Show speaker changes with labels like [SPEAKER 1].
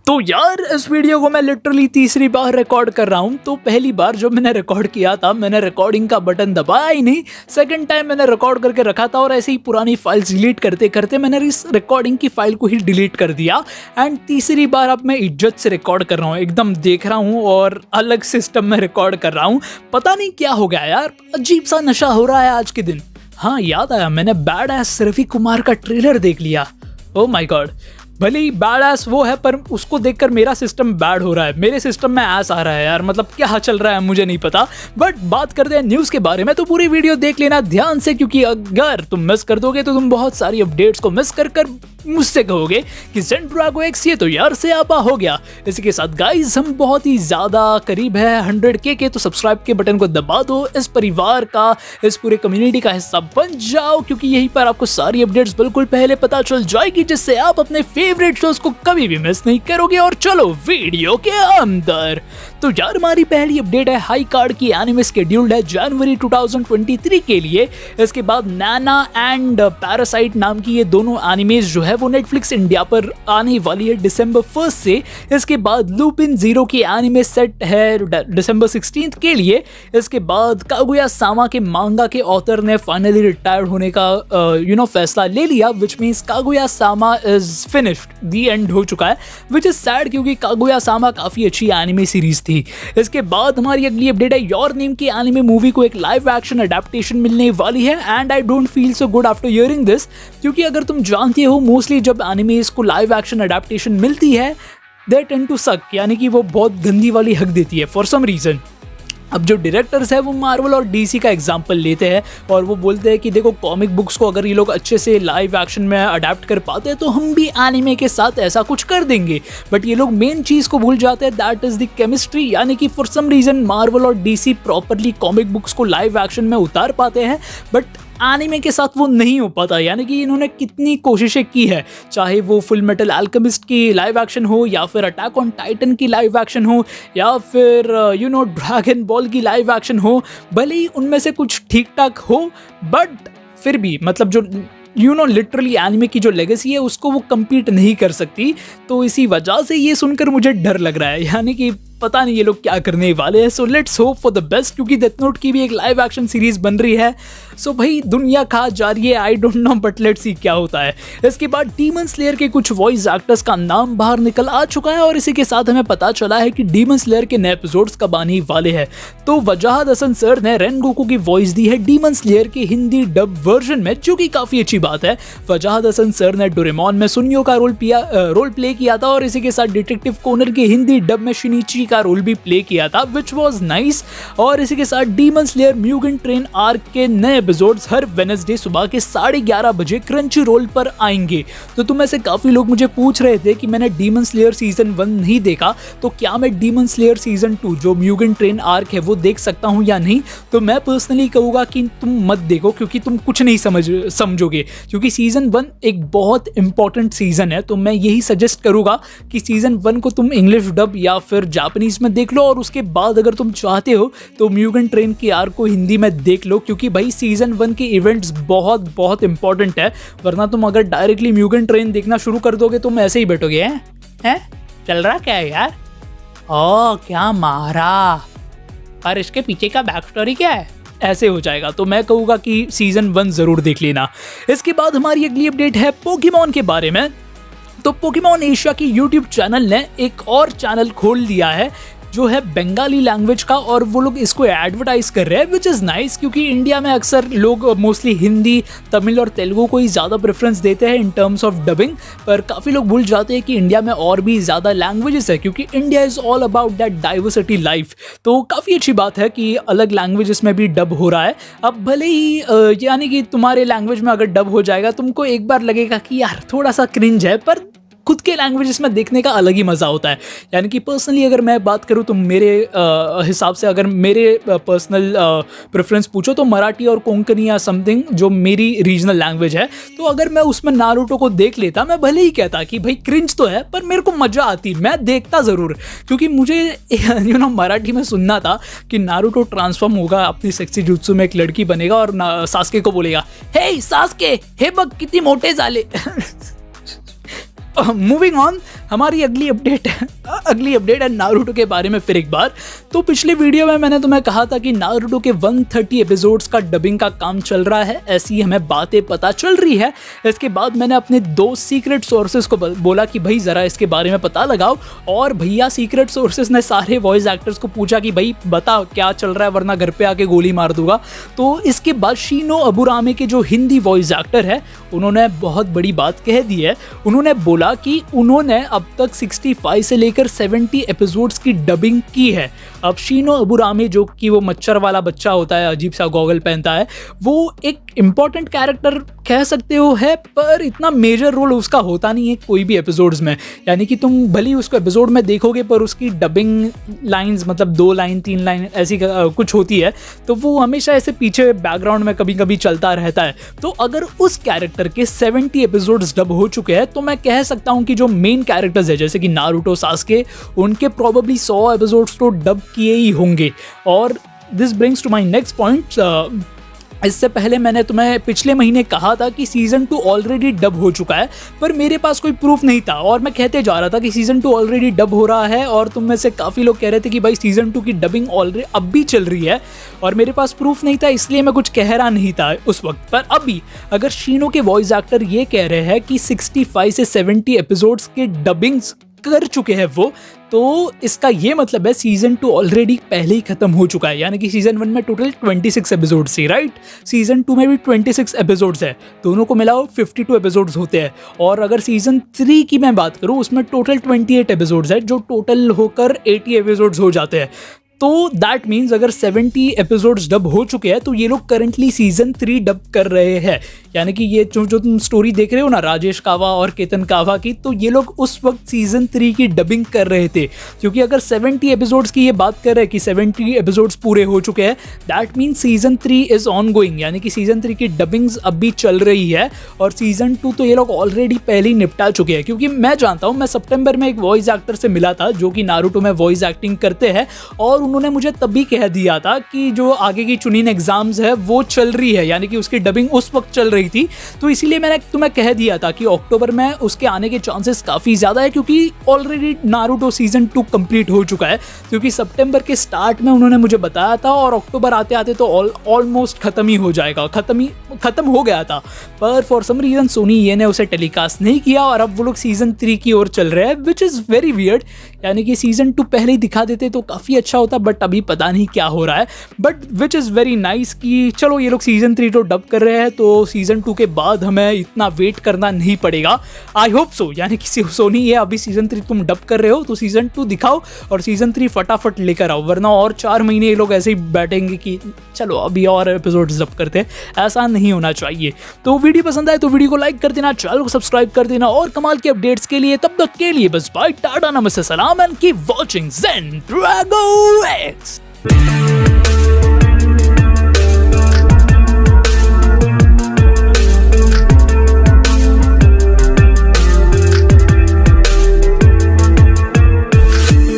[SPEAKER 1] तो यार इस वीडियो को मैं लिटरली तीसरी बार रिकॉर्ड कर रहा हूँ। तो पहली बार जब मैंने रिकॉर्ड किया था मैंने रिकॉर्डिंग का बटन दबाया ही नहीं। सेकंड टाइम मैंने रिकॉर्ड करके रखा था और ऐसे ही पुरानी फाइल्स डिलीट करते करते मैंने इस रिकॉर्डिंग की फाइल को ही डिलीट कर दिया। एंड तीसरी बार अब मैं इज्जत से रिकॉर्ड कर रहा हूँ, एकदम देख रहा हूँ और अलग सिस्टम में रिकॉर्ड कर रहा हूँ। पता नहीं क्या हो गया यार, अजीब सा नशा हो रहा है आज के दिन। हाँ याद आया, मैंने बैड एस रवि कुमार का ट्रेलर देख लिया। ओह माय गॉड, भले ही बैड एस वो है पर उसको देखकर मेरा सिस्टम बैड हो रहा है, मेरे सिस्टम में एस आ रहा है यार। मतलब क्या चल रहा है मुझे नहीं पता। बट बात करते हैं न्यूज़ के बारे में, तो पूरी वीडियो देख लेना ध्यान से, क्योंकि अगर तुम मिस कर दोगे तो तुम बहुत सारी अपडेट्स को मिस कर मुझसे कहोगे कि जेन ड्रैगो एक्स ये तो यार से आपा हो गया। इसी के साथ गाइज हम बहुत ही ज़्यादा करीब है 100K के, तो सब्सक्राइब के बटन को दबा दो, इस परिवार का, इस पूरे कम्युनिटी का हिस्सा बन जाओ, क्योंकि यहीं पर आपको सारी अपडेट्स बिल्कुल पहले पता चल जाएगी, जिससे आप अपने फेवरेट शोज को कभी भी मिस नहीं करोगे। और चलो वीडियो के अंदर। तो यार हमारी पहली अपडेट है, हाई कार्ड की एनिमे शेड्यूल्ड है जनवरी 2023 के लिए। इसके बाद नैना एंड पैरासाइट नाम की ये दोनों एनिमेज जो है वो नेटफ्लिक्स इंडिया पर आने वाली है December 1 से। इसके बाद लूपिन जीरो की एनिमे सेट है December 16 के लिए। इसके बाद कागुया सामा के मांगा के ऑथर ने फाइनली रिटायर्ड होने का फैसला ले लिया, which means Kaguya Sama is finished, the and हो चुका है, विच इज सैड क्योंकि कागुया सामा काफी अच्छी एनिमे सीरीज थी। इसके बाद हमारी अगली अपडेट है, योर नेम की एनिमे मूवी को एक लाइव एक्शन अडेप्टेशन मिलने वाली है। And I don't feel so good after hearing this, क्योंकि अगर तुम जानते हो मोस्टली जब एनिमेज को लाइव एक्शन अडेप्टेशन मिलती है दे टेंड टू सक, यानी कि वो बहुत गंदी वाली हक देती है फॉर सम रीजन। अब जो डायरेक्टर्स है वो मार्वल और डीसी का एग्जांपल लेते हैं और वो बोलते हैं कि देखो कॉमिक बुक्स को अगर ये लोग अच्छे से लाइव एक्शन में अडेप्ट कर पाते हैं तो हम भी एनिमे के साथ ऐसा कुछ कर देंगे। बट ये लोग मेन चीज़ को भूल जाते हैं, दैट इज़ द केमिस्ट्री, यानी कि फॉर सम रीज़न मार्वल और डीसी प्रॉपरली कॉमिक बुक्स को लाइव एक्शन में उतार पाते हैं बट एनिमे के साथ वो नहीं हो पाता। यानी कि इन्होंने कितनी कोशिशें की है, चाहे वो फुल मेटल अल्केमिस्ट की लाइव एक्शन हो या फिर अटैक ऑन टाइटन की लाइव एक्शन हो या फिर ड्रैगन बॉल की लाइव एक्शन हो, भले ही उनमें से कुछ ठीक ठाक हो बट फिर भी मतलब जो लिटरली एनिमे की जो लेगेसी है उसको वो कम्पीट नहीं कर सकती। तो इसी वजह से ये सुनकर मुझे डर लग रहा है, यानी कि पता नहीं ये लोग क्या करने वाले हैं। So let's hope for the best, क्योंकि डेथ नोट की भी एक लाइव एक्शन सीरीज बन रही है। सो भाई दुनिया खा जा रही है, I don't know but let's see क्या होता है। इसके बाद डीमन स्लेयर के कुछ वॉइस एक्टर्स का नाम बाहर निकल आ चुका है और इसी के साथ हमें पता चला है कि डीमन स्लेयर के नए एपिसोड्स कब आने वाले हैं। तो वजाहत हसन सर ने रेनगोकू की वॉइस दी है डीमन स्लेयर के हिंदी डब वर्जन में, जो कि काफी अच्छी बात है। वजाहत हसन सर ने डोरेमोन में सुनियो का रोल प्ले किया था और इसी के साथ डिटेक्टिव कोनन के हिंदी डब में शिनिची का रोल भी प्ले किया था, विच वॉज नाइस। और इसी के साथ डीमन स्लेयर म्यूगन ट्रेन आर्क के नए एपिसोड्स हर वेडनेसडे सुबह के 11:30 बजे क्रंची रोल पर आएंगे। तो तुम में से काफी लोग मुझे पूछ रहे थे कि मैंने डीमन स्लेयर सीजन 1 नहीं देखा, तो क्या मैं डीमन स्लेयर सीजन 2 जो म्यूगन ट्रेन आर्क है वो देख सकता हूं या नहीं। तो मैं पर्सनली कहूंगा कि तुम मत देखो, क्योंकि तुम कुछ नहीं समझोगे, क्योंकि सीजन 1 एक बहुत इंपॉर्टेंट सीजन है। तो मैं यही सजेस्ट करूंगा कि सीजन 1 को तुम इंग्लिश डब या फिर जापानीज में देख लो और उसके बाद अगर तुम चाहते हो तो म्यूगन ट्रेन की आर्क को हिंदी में देख लो, क्योंकि भाई सीजन 1 के इवेंट्स बहुत बहुत इंपॉर्टेंट है। वरना तुम अगर डायरेक्टली म्यूगन ट्रेन देखना शुरू कर दोगे तुम ऐसे ही बैठोगे हैं चल रहा क्या है यार, ओ क्या मारा और इसके पीछे का बैक स्टोरी क्या है, ऐसे हो जाएगा। तो मैं कहूँगा कि सीजन 1 जरूर देख लेना। इसके बाद हमारी अगली अपडेट है पोकेमॉन के बारे में। तो पोकेमॉन एशिया की यूट्यूब चैनल ने एक और चैनल खोल दिया है जो है बंगाली लैंग्वेज का, और वो लोग इसको एडवर्टाइज कर रहे हैं, विच इज़ नाइस, क्योंकि इंडिया में अक्सर लोग मोस्टली हिंदी, तमिल और तेलुगु को ही ज़्यादा प्रेफरेंस देते हैं इन टर्म्स ऑफ डबिंग। पर काफ़ी लोग भूल जाते हैं कि इंडिया में और भी ज़्यादा लैंग्वेजेस है, क्योंकि India is all about that diversity life. तो काफ़ी अच्छी बात है कि अलग लैंग्वेजेस में भी डब हो रहा है। अब भले ही यानी कि तुम्हारे लैंग्वेज में अगर डब हो जाएगा तुमको एक बार लगेगा कि यार थोड़ा सा क्रिंज है, पर खुद के लैंग्वेजेस में देखने का अलग ही मज़ा होता है। यानी कि पर्सनली अगर मैं बात करूँ तो मेरे हिसाब से अगर मेरे पर्सनल प्रेफरेंस पूछो तो मराठी और कोंकणी या समथिंग जो मेरी रीजनल लैंग्वेज है, तो अगर मैं उसमें नारुतो को देख लेता, मैं भले ही कहता कि भाई क्रिंज तो है पर मेरे को मज़ा आती, मैं देखता ज़रूर, क्योंकि मुझे मराठी में सुनना था कि नारुतो ट्रांसफॉर्म होगा, अपनी सेक्सी जुत्सु में एक लड़की बनेगा और सास्के को बोलेगा हे सास्के हे बघ किती मोठे झाले। मूविंग ऑन, हमारी अगली अपडेट है नारुतो के बारे में फिर एक बार। तो पिछले वीडियो में मैंने तुम्हें कहा था कि नारुतो के 130 एपिसोड्स का डबिंग का काम चल रहा है, ऐसी हमें बातें पता चल रही है। इसके बाद मैंने अपने 2 सीक्रेट सोर्सेज को बोला कि भाई ज़रा इसके बारे में पता लगाओ, और भैया सीक्रेट सोर्सेज ने सारे वॉइस एक्टर्स को पूछा कि भाई बता क्या चल रहा है, वरना घर पे आके गोली मार दूंगा। तो इसके बाद शिनो अबुरामे के जो हिंदी वॉइस एक्टर है उन्होंने बहुत बड़ी बात कह दी है। उन्होंने बोला कि उन्होंने अब तक 65 से लेकर 70 एपिसोड्स की डबिंग की है। अब शिनो अबुरामे, जो कि वो मच्छर वाला बच्चा होता है, अजीब सा गॉगल पहनता है, वो एक इम्पॉर्टेंट कैरेक्टर कह सकते हो है, पर इतना मेजर रोल उसका होता नहीं है कोई भी एपिसोड्स में। यानी कि तुम भले ही उसको एपिसोड में देखोगे पर उसकी डबिंग लाइंस मतलब 2 लाइन 3 लाइन ऐसी कुछ होती है, तो वो हमेशा ऐसे पीछे बैकग्राउंड में कभी कभी चलता रहता है। तो अगर उस कैरेक्टर के 70 एपिसोड्स डब हो चुके हैं तो मैं कह सकता हूँ कि जो मेन कैरेक्टर्स है जैसे कि नारुतो, सास्के, उनके प्रॉबेबली 100 एपिसोड्स तो डब किए ही होंगे। और this brings to my next point. इससे पहले मैंने तुम्हें पिछले महीने कहा था कि सीज़न 2 ऑलरेडी डब हो चुका है, पर मेरे पास कोई प्रूफ नहीं था और मैं कहते जा रहा था कि सीज़न 2 ऑलरेडी डब हो रहा है, और तुम में से काफ़ी लोग कह रहे थे कि भाई सीज़न 2 की डबिंग ऑलरेडी अब भी चल रही है, और मेरे पास प्रूफ नहीं था इसलिए मैं कुछ कह रहा नहीं था उस वक्त। पर अभी अगर शिनो के वॉइस एक्टर ये कह रहे हैं कि 65 से 70 एपिसोड्स के डबिंग्स कर चुके हैं वो, तो इसका ये मतलब है सीजन 2 ऑलरेडी पहले ही खत्म हो चुका है। यानी कि सीजन 1 में टोटल 26 एपिसोड्स थी, राइट? सीजन 2 में भी 26 एपिसोड्स है, दोनों को मिलाओ 52 एपिसोड्स होते हैं। और अगर सीजन 3 की मैं बात करूँ उसमें टोटल 28 एपिसोड्स है, जो टोटल होकर 80 एपिसोड्स हो जाते हैं। तो दैट मीन्स अगर 70 एपिसोड्स डब हो चुके हैं तो ये लोग करंटली सीजन 3 डब कर रहे हैं। यानी कि ये जो तुम स्टोरी देख रहे हो ना राजेश कावा और केतन कावा की, तो ये लोग उस वक्त सीजन 3 की डबिंग कर रहे थे। क्योंकि अगर 70 एपिसोड्स की ये बात कर रहे हैं कि 70 एपिसोड्स पूरे हो चुके हैं, that means season 3 is on going, यानी कि सीजन 3 की डबिंग्स अभी चल रही है। और सीजन 2 तो ये लोग ऑलरेडी पहले ही निपटा चुके हैं। क्योंकि मैं जानता हूँ, मैं सितंबर में एक वॉइस एक्टर से मिला था जो कि नारुतो में वॉइस एक्टिंग करते हैं, और उन्होंने मुझे तभी कह दिया था कि जो आगे की चुनिन एग्जाम्स है वो चल रही है, यानी कि उसकी डबिंग उस वक्त चल रही थी। तो इसीलिए मैंने तुम्हें कह दिया था कि अक्टूबर में उसके आने के चांसेस काफ़ी ज़्यादा है, क्योंकि ऑलरेडी नारुतो सीजन 2 कंप्लीट हो चुका है। क्योंकि सितंबर के स्टार्ट में उन्होंने मुझे बताया था और अक्टूबर आते आते तो ऑलमोस्ट खत्म ही हो जाएगा, खत्म हो गया था। पर फॉर सम रीजन सोनी ये ने उसे टेलीकास्ट नहीं किया और अब वो लोग सीजन 3 की ओर चल रहे हैं, विच इज़ वेरी वियर्ड। यानी कि सीजन 2 पहले ही दिखा देते तो काफ़ी अच्छा होता, बट अभी पता नहीं क्या हो रहा है। But which is very nice कि चलो ये लोग सीजन 3 तो डब कर रहे हैं, तो सीजन 2 के बाद हमें इतना वेट करना नहीं पड़ेगा। आई होप सो, यानी कि सोनी ये अभी सीजन 3 तुम डब कर रहे हो तो सीजन 2 दिखाओ और सीजन 3 फटाफट लेकर आओ, वरना और 4 महीने ये लोग ऐसे ही बैठेंगे कि चलो अभी और एपिसोड डब करते हैं। ऐसा नहीं होना चाहिए। तो वीडियो पसंद आए तो वीडियो को लाइक कर देना, चैनल को सब्सक्राइब कर देना, और कमाल के अपडेट्स के लिए तब तक के लिए बस बाय, टाटा, नमस्ते, सलाम and keep watching Zen Drago x.